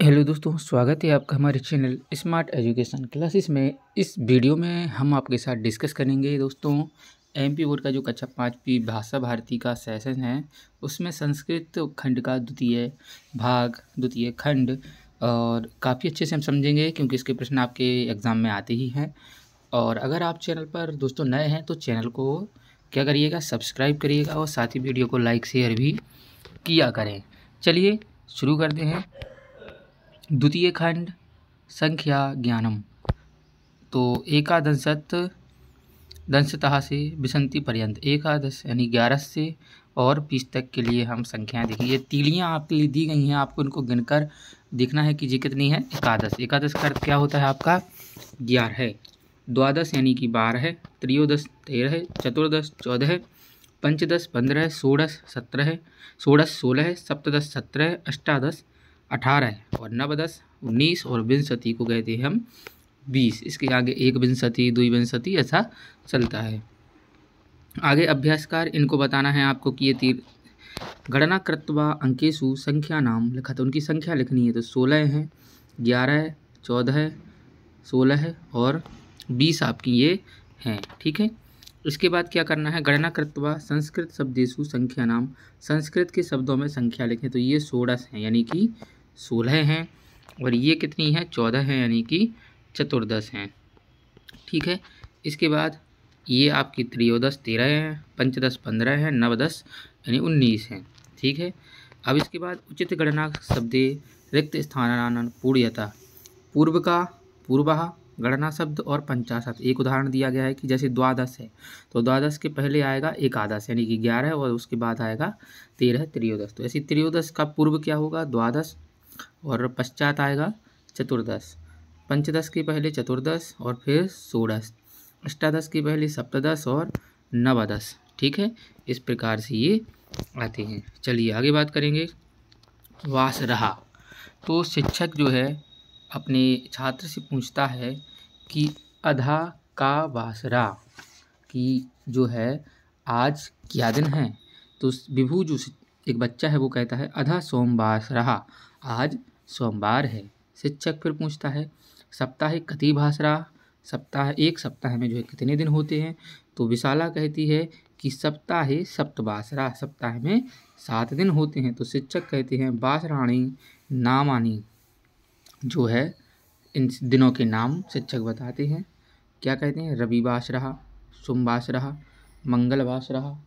Hello दोस्तों, स्वागत है आपका हमारे चैनल स्मार्ट एजुकेशन क्लासेस में। इस वीडियो में हम आपके साथ डिस्कस करेंगे दोस्तों एमपी बोर्ड का जो कक्षा 5वीं भाषा भारती का सेशन है, उसमें संस्कृत खंड का द्वितीय खंड और काफ़ी अच्छे से हम समझेंगे क्योंकि इसके प्रश्न आपके एग्ज़ाम में आते ही हैं। और अगर आप चैनल पर दोस्तों नए हैं तो चैनल को क्या करिएगा, सब्सक्राइब करिएगा और साथ ही वीडियो को लाइक शेयर भी किया करें। चलिए शुरू करते हैं। द्वितीय खंड संख्या ज्ञानम। तो एकादशत दंशतः से विसंति पर्यंत, एकादश यानी 11 से और 20 तक के लिए हम संख्याएं देखिए। ये तीलियां आपके लिए दी गई हैं, आपको इनको गिनकर देखना है कि ये कितनी है। एकादश का अर्थ क्या होता है आपका 11 है। द्वादश यानी कि 12 है। त्रयोदश 13 है। चतुर्दश 14 है। पंचदश 15 है। षोडश 17 है। षोडश 16 है। सप्तदश 17 है। अष्टादश 18 है और नवदश 19 और विंशति को कहते हैं हम 20। इसके आगे एक विंशति, द्विविंशति ऐसा चलता है। आगे अभ्यासकार इनको बताना है आपको कि ये तीर गणना कृत्वा अंकेशु संख्या नाम लिखा, तो उनकी संख्या लिखनी है। तो 16 है, 11 है, 14 है, 16 है और 20 आपकी ये हैं। ठीक है, इसके बाद क्या करना है, गणना कृत्वा संस्कृत शब्देशु संख्या नाम, संस्कृत के शब्दों में संख्या लिखें। तो ये 16 हैं यानी कि 16 हैं और ये कितनी है 14 है यानी कि चतुर्दश हैं। ठीक है, इसके बाद ये आपकी त्रयोदश 13 है, पंचदश 15 है, नवदश यानी 19 हैं। ठीक है, अब इसके बाद उचित गणना शब्दे रिक्त स्थानान पूर्यता, पूर्व का पूर्वः गणना शब्द और 50। एक उदाहरण दिया गया है कि जैसे द्वादश है तो द्वादश के पहले आएगा एकादश यानी कि 11 और उसके बाद आएगा 13 त्रयोदश। तो ऐसे त्रयोदश का पूर्व क्या होगा द्वादश और पश्चात आएगा चतुर्दश। पंचदश के पहले चतुर्दश और फिर षोडश। अष्टादश के पहले सप्तदश और नवदश। ठीक है, इस प्रकार से ये आते हैं। चलिए आगे बात करेंगे। वास रहा, तो शिक्षक जो है अपने छात्र से पूछता है कि अधा का वासरा, कि जो है आज क्या दिन है। तो विभू जो एक बच्चा है वो कहता है अधा सोमवार रहा, आज सोमवार है। शिक्षक फिर पूछता है सप्ताहिक कति भाषरा, एक सप्ताह में जो है कितने दिन होते हैं। तो विशाला कहती है कि सप्ताहे सप्तवासरा, सप्ताह में 7 दिन होते हैं। तो शिक्षक कहते हैं वासराणी नामानी, जो है इन दिनों के नाम शिक्षक बताते हैं। क्या कहते हैं, रविवास रहा, सोमवास रहा, मंगलवास रहा,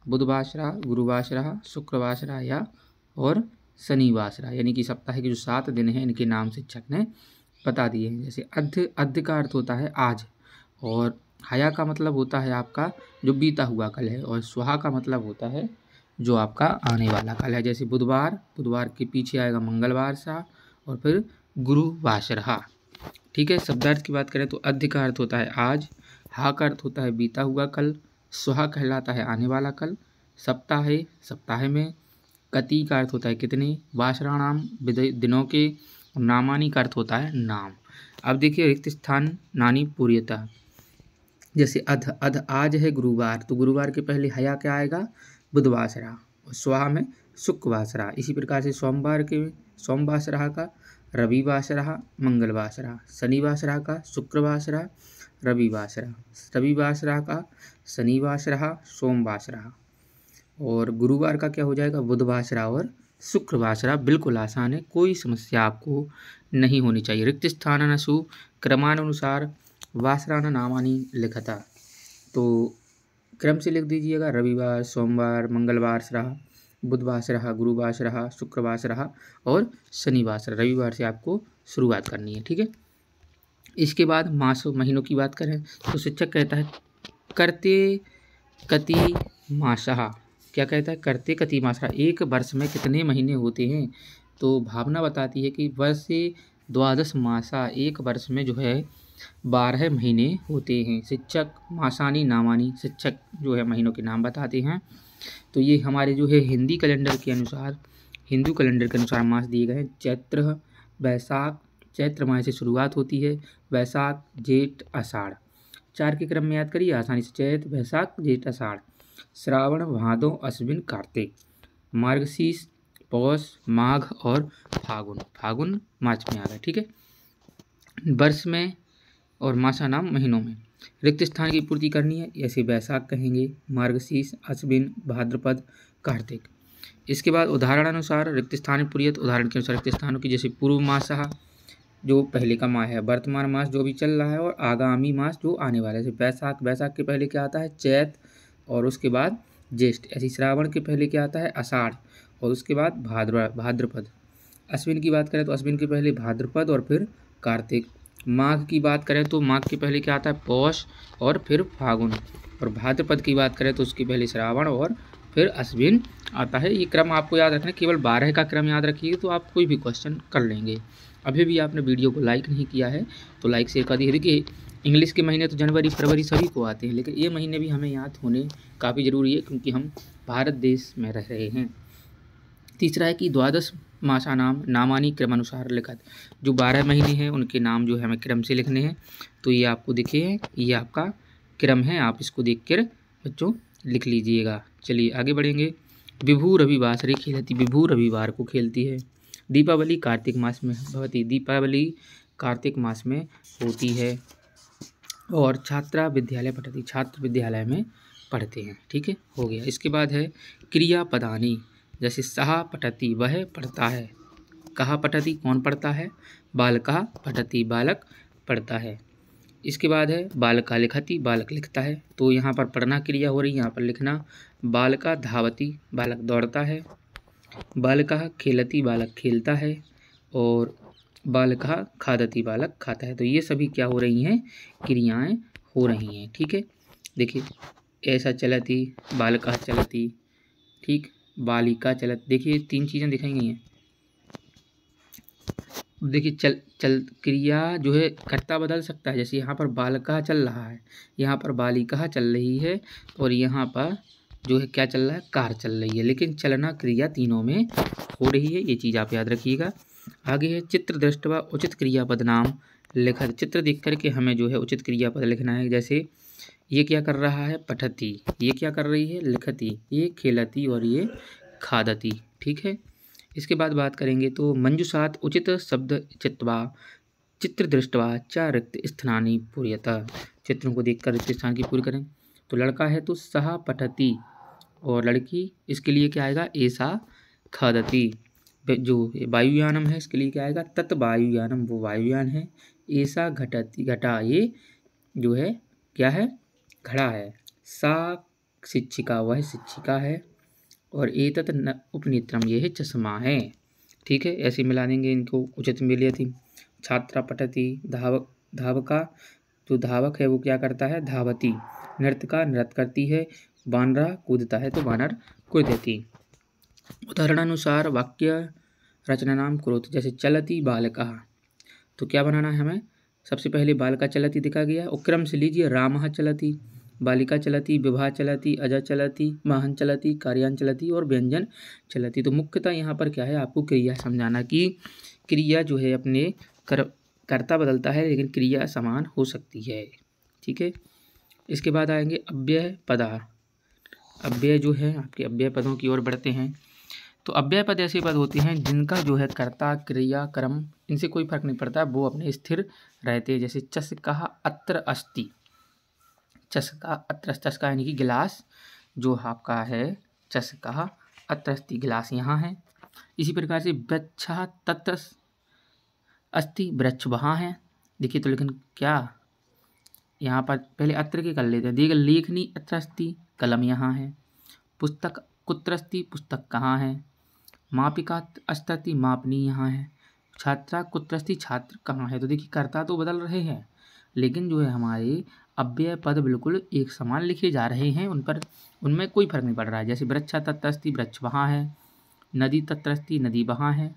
बुधवास रहा, गुरुवास रहा, शुक्रवास रहा या और शनिवास रहा, यानी कि सप्ताह के जो 7 दिन हैं इनके नाम शिक्षक ने बता दिए हैं। जैसे अद्य का अर्थ होता है आज, और हया का मतलब होता है आपका जो बीता हुआ कल है, और सुहा का मतलब होता है जो आपका आने वाला कल है। जैसे बुधवार के पीछे आएगा मंगलवार सा और फिर गुरुवास रहा। ठीक है, शब्दार्थ की बात करें तो अद्य का अर्थ होता है आज, हा का अर्थ होता है बीता हुआ कल, सुहा कहलाता है आने वाला कल, सप्ताह में, कति का अर्थ होता है कितने, वासराणाम दिनों के, नामानी का अर्थ होता है नाम। अब देखिए रिक्त स्थान नानी पूर्यता, जैसे अध आज है गुरुवार, तो गुरुवार के पहले हया क्या आएगा बुधवासरा, और स्वाहा में शुक्रवासरा। इसी प्रकार से सोमवार के सोमवासरा का रविवासरा, मंगलवासरा, शनिवासरा का शुक्रवासरा, रविवासरा का शनिवासरा, सोमवासरा, और गुरुवार का क्या हो जाएगा बुधवासरा और शुक्रवासरा। बिल्कुल आसान है, कोई समस्या आपको नहीं होनी चाहिए। रिक्त स्थानासु क्रमानुसार वासराना नामानी लिखता, तो क्रम से लिख दीजिएगा, रविवार, सोमवार, मंगलवार रहा, बुधवार रहा, गुरुवार रहा, शुक्रवार रहा और शनिवार। रविवार से आपको शुरुआत करनी है। ठीक है, इसके बाद मासों महीनों की बात करें तो शिक्षक कहता है करते कति मासः, क्या कहता है करते कति मासः, एक वर्ष में कितने महीने होते हैं। तो भावना बताती है कि वर्ष से द्वादश मासा, एक वर्ष में जो है 12 महीने होते हैं। शिक्षक मासानी नामानी, शिक्षक जो है महीनों के नाम बताते हैं। तो ये हमारे जो है हिंदू कैलेंडर के अनुसार मास दिए गए हैं। चैत्र वैशाख, चैत्र माह से शुरुआत होती है, वैशाख जेठ आषाढ़, 4 के क्रम में याद करिए आसानी से, चैत वैशाख जेठ आषाढ़, श्रावण भादो अश्विन कार्तिक, मार्गशीर्ष पौष, माघ और फागुन। फागुन मार्च में आ गया, ठीक है। वर्ष में और मासा नाम महीनों में रिक्त स्थान की पूर्ति करनी है, ऐसे वैशाख कहेंगे, मार्गशीर्ष, अश्विन, भाद्रपद, कार्तिक। इसके बाद उदाहरणानुसार रिक्त स्थान पूर्यत, उदाहरण के अनुसार रिक्त स्थानों की, जैसे पूर्व मासः जो पहले का माह है, वर्तमान मास जो भी चल रहा है, और आगामी मास जो आने वाला है। जैसे वैशाख, वैशाख के पहले क्या आता है? चैत, और उसके बाद ज्येष्ठ। ऐसे श्रावण के पहले क्या आता है? आषाढ़, और उसके बाद भाद्रपद। अश्विन की बात करें तो अश्विन के पहले भाद्रपद और फिर कार्तिक। माघ की बात करें तो माघ के पहले क्या आता है? पौष और फिर फागुन। और भाद्रपद की बात करें तो उसके पहले श्रावण और फिर अश्विन आता है। ये क्रम आपको याद रखना है, केवल 12 का क्रम याद रखिएगा तो आप कोई भी क्वेश्चन कर लेंगे। अभी भी आपने वीडियो को लाइक नहीं किया है तो लाइक शेयर कर दिए। देखिए इंग्लिश के महीने तो जनवरी फरवरी सभी को आते हैं, लेकिन ये महीने भी हमें याद होने काफ़ी ज़रूरी है क्योंकि हम भारत देश में रह रहे हैं। तीसरा है कि द्वादश मासा नाम नामानी क्रमानुसार लिखत। जो 12 महीने हैं उनके नाम जो है हमें क्रम से लिखने हैं। तो ये आपको दिखे हैं, ये आपका क्रम है, आप इसको देख कर बच्चों लिख लीजिएगा। चलिए आगे बढ़ेंगे। विभू रविवासरे खेलती, विभू रविवार को खेलती है। दीपावली कार्तिक मास में भवती, दीपावली कार्तिक मास में होती है। और छात्रा विद्यालय पठती, छात्र विद्यालय में पढ़ते हैं, ठीक है, हो गया। इसके बाद है क्रियापदानी, जैसे सहा पठती वह पढ़ता है, कहा पठती कौन पढ़ता है, बालकः पठती बालक पढ़ता है। इसके बाद है बालका लिखती, बालक लिखता है। तो यहाँ पर पढ़ना क्रिया हो रही है, यहाँ पर लिखना। बालका धावती, बालक दौड़ता है। बालकः खेलती, बालक खेलता है। और बालकः खादती, बालक खाता है। तो ये सभी क्या हो रही हैं? क्रियाएं हो रही हैं, ठीक है। देखिए ऐसा चलती, बालकः चलती, ठीक, बालिका चलत। देखिए 3 चीज़ें दिखाई गई हैं। देखिए चल क्रिया जो है कर्ता बदल सकता है, जैसे यहाँ पर बालका चल रहा है, यहाँ पर बालिका चल रही है, और यहाँ पर जो है क्या चल रहा है? कार चल रही है, लेकिन चलना क्रिया तीनों में हो रही है। ये चीज़ आप याद रखिएगा। आगे है चित्र दृष्टवा उचित क्रियापद नाम लिखत। चित्र देख करके हमें जो है उचित क्रियापद लिखना है। जैसे ये क्या कर रहा है? पठती, ये क्या कर रही है? लिखती, ये खेलती, और ये खादती, ठीक है। इसके बाद बात करेंगे तो मंजुषात उचित शब्द चित्वा चित्र दृष्टवा च रिक्त स्थानी पूर्यता। चित्रों को देखकर रिक्त स्थान की पूरी करें। तो लड़का है तो सहा पठती, और लड़की इसके लिए क्या आएगा? ऐसा खादती। जो वायुयानम है इसके लिए क्या आएगा? तत् वायुयानम, वो वायुयान है। ऐसा घटती, घटा ये जो है क्या है? घड़ा है। सा शिक्षिका, वह शिक्षिका है। और एतत् उपनेत्रम, ये है चश्मा है, ठीक है। ऐसे मिला देंगे इनको, उचित मिली थी। छात्रा पठती, धावका जो धावक है वो क्या करता है? धावती। नृत्यका नृत्य करती है। बानरा कूदता है तो बानर कूदती। उदाहरणानुसार वाक्य रचना नाम कुरुत, जैसे चलती बालकः, तो क्या बनाना है हमें? सबसे पहले बालका चलती दिखा गया, और क्रम से लीजिए। रामः चलती, बालिका चलती, विवाह चलती, अजा चलती, वाहन चलती, कार्यान चलती, और व्यंजन चलती। तो मुख्यतः यहाँ पर क्या है? आपको क्रिया समझाना कि क्रिया जो है अपने कर्ता बदलता है, लेकिन क्रिया समान हो सकती है, ठीक है। इसके बाद आएंगे अव्यय पदा। अव्यय जो है आपके अव्यय पदों की ओर बढ़ते हैं। तो अव्यय पद ऐसे पद होते हैं जिनका जो है कर्ता क्रिया क्रम इनसे कोई फर्क नहीं पड़ता, वो अपने स्थिर रहते हैं। जैसे चषकः अत्र अस्ति, चषका अत्र, चषका यानी कि गिलास जो आपका है, चषकः अत्र अस्ति, गिलास यहाँ है। इसी प्रकार से वृक्षः तत्र अस्ति, वृक्ष वहाँ है। देखिए तो लेकिन क्या यहाँ पर पहले अत्र के कर लेते हैं। देखिए लेखनी अत्र अस्ति, कलम यहाँ है। पुस्तक कुत्र अस्ति, पुस्तक कहाँ है। मापिका अस्ति, मापनी यहाँ है। छात्रा कुत्र अस्ति, छात्र कहाँ है। तो देखिए कर्ता तो बदल रहे हैं, लेकिन जो है हमारे अव्यय पद बिल्कुल एक समान लिखे जा रहे हैं, उनमें कोई फर्क नहीं पड़ रहा है। जैसे वृक्ष तत्र अस्ति, वृक्ष वहाँ है। नदी तत्र अस्ति, नदी वहाँ है।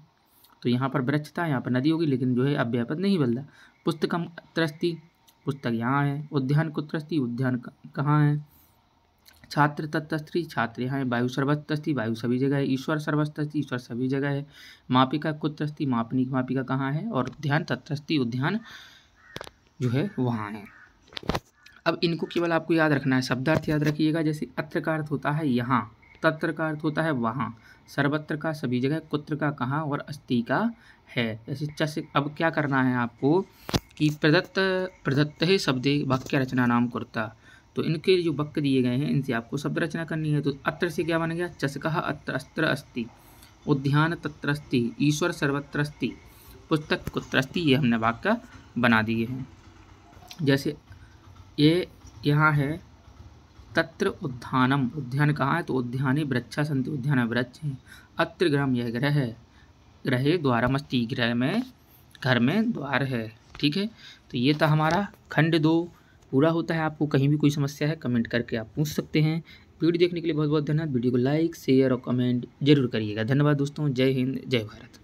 तो यहाँ पर वृक्ष था, यहाँ पर नदी होगी, लेकिन जो है अव्यय पद नहीं बदला। पुस्तकम अत्र अस्ति, पुस्तक यहाँ है। उद्यान कुत्र अस्ति, उद्यान कहाँ है। छात्र तत्स्त्री, छात्र यहाँ है। वायु सर्वस्ति, वायु सभी जगह है। ईश्वर सर्वस्ति, ईश्वर सभी जगह है। मापिका कुत्रस्ति, मापनी मापिका कहाँ है। और उद्यान तत्स्ति, उद्यान जो है वहाँ है। अब इनको केवल आपको याद रखना है, शब्दार्थ याद रखिएगा। जैसे अत्र का अर्थ होता है यहाँ, तत्र का अर्थ होता है वहाँ, सर्वत्र का सभी जगह, कुत्र का कहाँ और अस्ति का है। जैसे च से अब क्या करना है आपको कि प्रदत्त है शब्दे वाक्य रचना नाम कुर्ता, तो इनके जो वाक्य दिए गए हैं इनसे आपको शब्द रचना करनी है। तो अत्र से क्या बन गया, चषकः अत्र अस्त्र अस्ति, उद्यान तत्र अस्ति, ईश्वर सर्वत्र अस्ति, पुस्तक कुत्र अस्ति, ये हमने वाक्य बना दिए हैं। जैसे ये यहाँ है तत्र उद्यानम, उद्यान कहाँ है, तो उद्याने वृक्षा सन्ति, उद्यान वृक्ष हैं। अत्र गृहम, यह ग्रह है, ग्रहे द्वारमस्ति, गृह में घर में द्वार है। ठीक है, तो ये था हमारा खंड 2 पूरा होता है। आपको कहीं भी कोई समस्या है कमेंट करके आप पूछ सकते हैं। वीडियो देखने के लिए बहुत बहुत धन्यवाद। वीडियो को लाइक शेयर और कमेंट जरूर करिएगा। धन्यवाद दोस्तों, जय हिंद जय भारत।